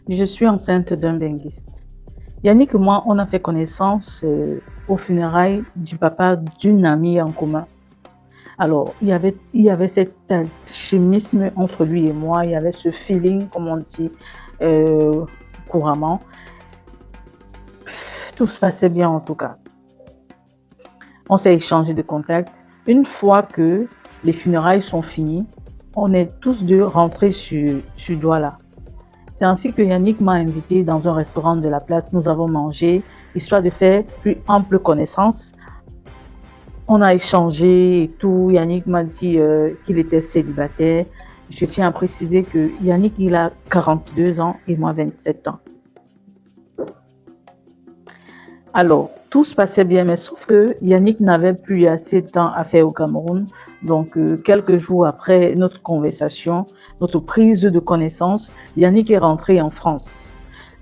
Je suis enceinte d'un linguiste. Yannick et moi, on a fait connaissance aux funérailles du papa d'une amie en commun. Alors, il y avait cet alchimisme entre lui et moi, il y avait ce feeling, comme on dit euh, couramment. Tout se passait bien en tout cas. On s'est échangé de contacts. Une fois que les funérailles sont finies, on est tous deux rentrés sur Douala. C'est ainsi que Yannick m'a invité dans un restaurant de la place. Nous avons mangé, histoire de faire plus ample connaissance. On a échangé et tout. Yannick m'a dit qu'il était célibataire. Je tiens à préciser que Yannick, il a 42 ans et moi 27 ans. Alors, tout se passait bien, mais sauf que Yannick n'avait plus assez de temps à faire au Cameroun. Donc, quelques jours après notre conversation, notre prise de connaissance, Yannick est rentré en France.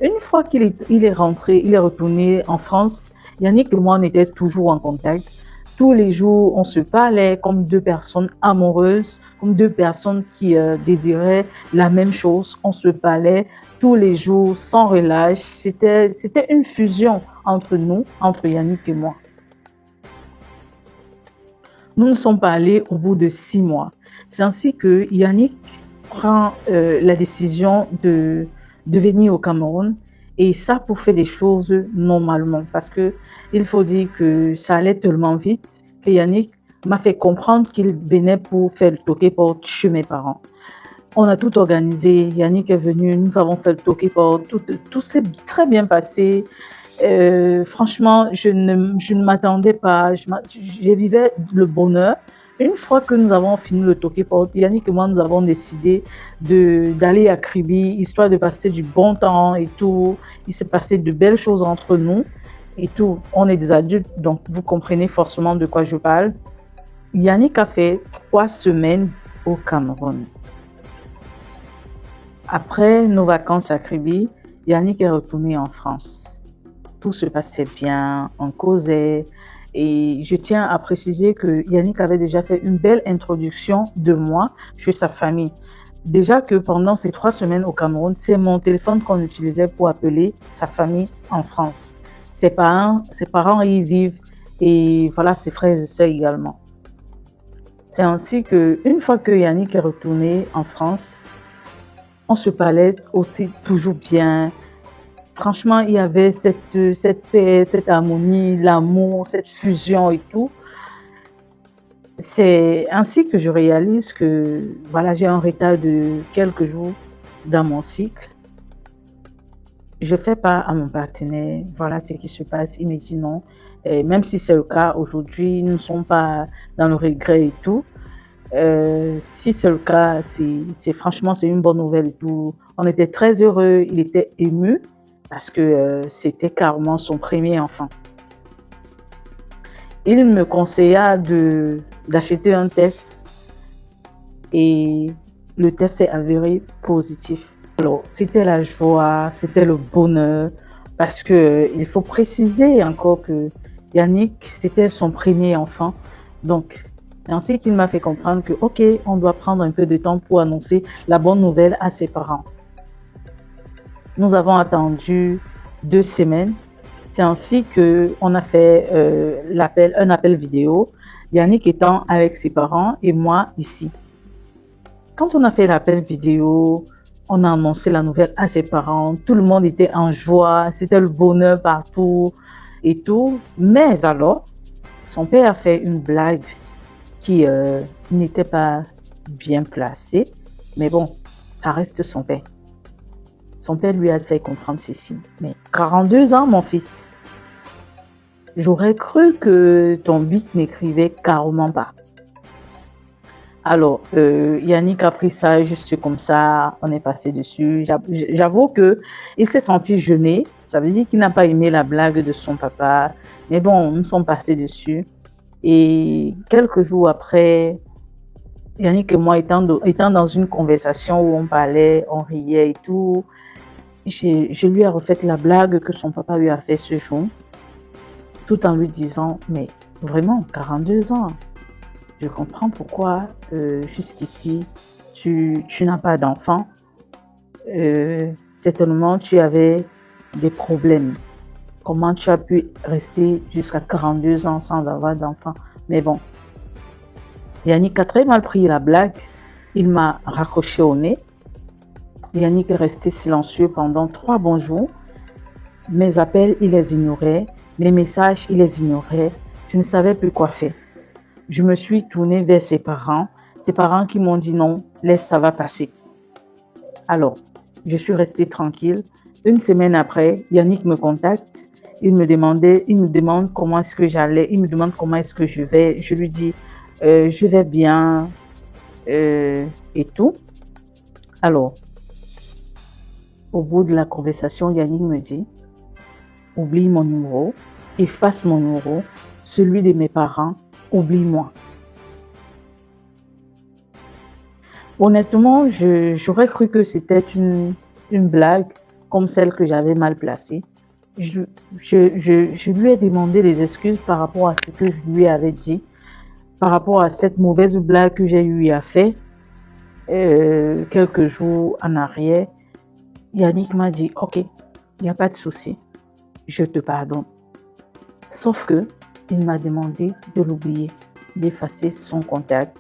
Une fois qu'il est rentré, il est retourné en France, Yannick et moi, on était toujours en contact. Tous les jours, on se parlait comme deux personnes amoureuses, comme deux personnes qui désiraient la même chose. On se parlait tous les jours, sans relâche. C'était une fusion entre nous, entre Yannick et moi. Nous nous sommes parlé au bout de 6 mois. C'est ainsi que Yannick prend la décision de venir au Cameroun et ça pour faire des choses normalement parce que il faut dire que ça allait tellement vite que Yannick m'a fait comprendre qu'il venait pour faire le toqué-porte chez mes parents. On a tout organisé, Yannick est venu, nous avons fait le toqué-porte, tout s'est très bien passé. Franchement, je ne m'attendais pas, je vivais le bonheur. Une fois que nous avons fini le toqué-porte, Yannick et moi, nous avons décidé d'aller à Kribi, histoire de passer du bon temps et tout. Il s'est passé de belles choses entre nous et tout. On est des adultes, donc vous comprenez forcément de quoi je parle. Yannick a fait 3 semaines au Cameroun. Après nos vacances à Kribi, Yannick est retourné en France. Tout se passait bien, on causait. Et je tiens à préciser que Yannick avait déjà fait une belle introduction de moi chez sa famille. Déjà que pendant ces 3 semaines au Cameroun, c'est mon téléphone qu'on utilisait pour appeler sa famille en France. Ses parents y vivent et voilà, ses frères et sœurs également. C'est ainsi que une fois que Yannick est retourné en France, on se parlait aussi toujours bien. Franchement, il y avait cette paix, cette harmonie, l'amour, cette fusion et tout. C'est ainsi que je réalise que voilà, j'ai un retard de quelques jours dans mon cycle. Je fais part à mon partenaire, voilà ce qui se passe. Il me dit non. Et même si c'est le cas aujourd'hui, nous ne sommes pas dans le regret et tout. Si c'est le cas, c'est franchement c'est une bonne nouvelle et tout. On était très heureux, il était ému parce que c'était carrément son premier enfant. Il me conseilla d'acheter un test et le test s'est avéré positif. Alors, c'était la joie, c'était le bonheur parce que il faut préciser encore que Yannick, c'était son premier enfant. Donc, c'est ainsi qu'il m'a fait comprendre que, ok, on doit prendre un peu de temps pour annoncer la bonne nouvelle à ses parents. Nous avons attendu 2 semaines. C'est ainsi qu'on a fait un appel vidéo, Yannick étant avec ses parents et moi ici. Quand on a fait l'appel vidéo, on a annoncé la nouvelle à ses parents, tout le monde était en joie, c'était le bonheur partout et tout. Mais alors, son père a fait une blague qui n'était pas bien placée, mais bon, ça reste son père. Son père lui a fait comprendre ceci. Mais 42 ans, mon fils. J'aurais cru que ton bic n'écrivait carrément pas. Alors, Yannick a pris ça juste comme ça, on est passé dessus. J'avoue que il s'est senti gêné. Ça veut dire qu'il n'a pas aimé la blague de son papa. Mais bon, nous sommes passés dessus. Et quelques jours après, Yannick et moi étant dans une conversation où on parlait, on riait et tout, je lui ai refait la blague que son papa lui a fait ce jour, tout en lui disant, mais vraiment, 42 ans, je comprends pourquoi jusqu'ici, tu n'as pas d'enfant. certainement tu avais des problèmes. Comment tu as pu rester jusqu'à 42 ans sans avoir d'enfant? Mais bon, Yannick a très mal pris la blague. Il m'a raccroché au nez. Yannick est resté silencieux pendant 3 bons jours. Mes appels, il les ignorait. Mes messages, il les ignorait. Je ne savais plus quoi faire. Je me suis tournée vers ses parents qui m'ont dit non, laisse, ça va passer. Alors, je suis restée tranquille. Une semaine après, Yannick me contacte. Il me demande comment est-ce que j'allais. Il me demande comment est-ce que je vais. Je lui dis, je vais bien et tout. Alors, au bout de la conversation, Yannick me dit, oublie mon numéro, efface mon numéro, celui de mes parents, oublie-moi. Honnêtement, j'aurais cru que c'était une blague comme celle que j'avais mal placée. Je lui ai demandé des excuses par rapport à ce que je lui avais dit, par rapport à cette mauvaise blague que j'ai eu à faire quelques jours en arrière. Yannick m'a dit, ok, il n'y a pas de souci, je te pardonne. Sauf que il m'a demandé de l'oublier, d'effacer son contact,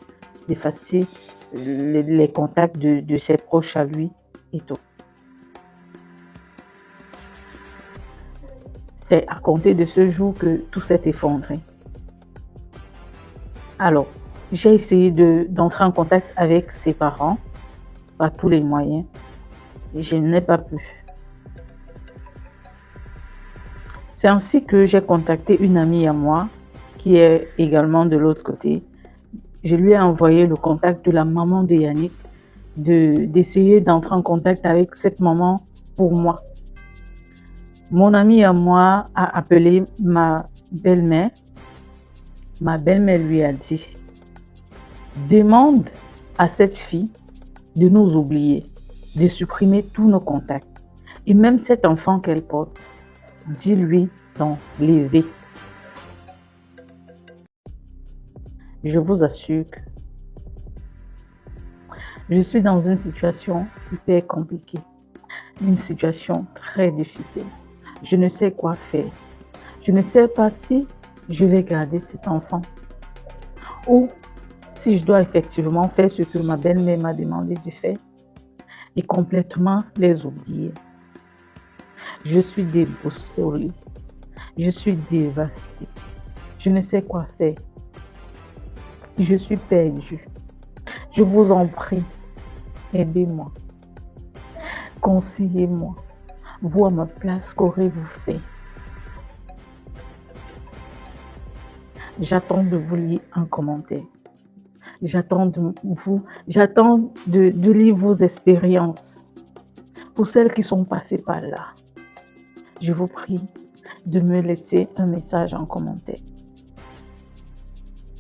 d'effacer les contacts de ses proches à lui et tout. C'est à compter de ce jour que tout s'est effondré. Alors, j'ai essayé d'entrer en contact avec ses parents par tous les moyens et je n'ai pas pu. C'est ainsi que j'ai contacté une amie à moi qui est également de l'autre côté. Je lui ai envoyé le contact de la maman de Yannick, d'essayer d'entrer en contact avec cette maman pour moi. Mon amie à moi a appelé ma belle-mère. Ma belle-mère lui a dit, demande à cette fille de nous oublier, de supprimer tous nos contacts. Et même cet enfant qu'elle porte, dis-lui d'enlever. Je vous assure que je suis dans une situation hyper compliquée, une situation très difficile. Je ne sais quoi faire. Je ne sais pas si je vais garder cet enfant ou si je dois effectivement faire ce que ma belle-mère m'a demandé de faire et complètement les oublier. Je suis déboussolée. Je suis dévastée. Je ne sais quoi faire. Je suis perdue. Je vous en prie, aidez-moi. Conseillez-moi. Vous à ma place, qu'aurez-vous fait? J'attends de vous lire un commentaire. J'attends de lire vos expériences. Pour celles qui sont passées par là, je vous prie de me laisser un message en commentaire.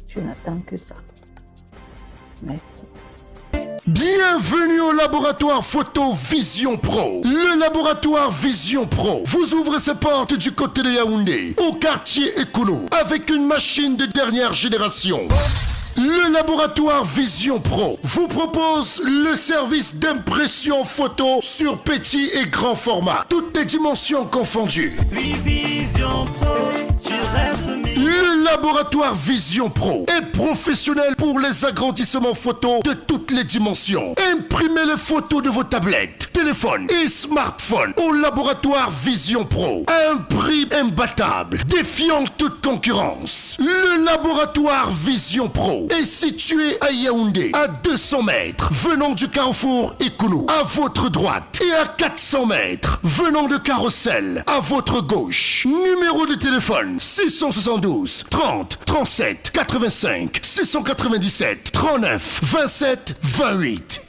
Je n'attends que ça. Merci. Bienvenue au laboratoire photo Vision Pro. Le laboratoire Vision Pro vous ouvre ses portes du côté de Yaoundé, au quartier Ekounou, avec une machine de dernière génération. Le laboratoire Vision Pro vous propose le service d'impression photo sur petit et grand format, toutes les dimensions confondues. Vision Pro, tu restes Le laboratoire Vision Pro est professionnel pour les agrandissements photos de toutes les dimensions. Imprimez les photos de vos tablettes, téléphones et smartphones au laboratoire Vision Pro à un prix imbattable, défiant toute concurrence. Le laboratoire Vision Pro est situé à Yaoundé, à 200 mètres, venant du carrefour Ekounou, à votre droite, et à 400 mètres, venant de Carrousel, à votre gauche. Numéro de téléphone 672 30 37 85 697 39 27 28.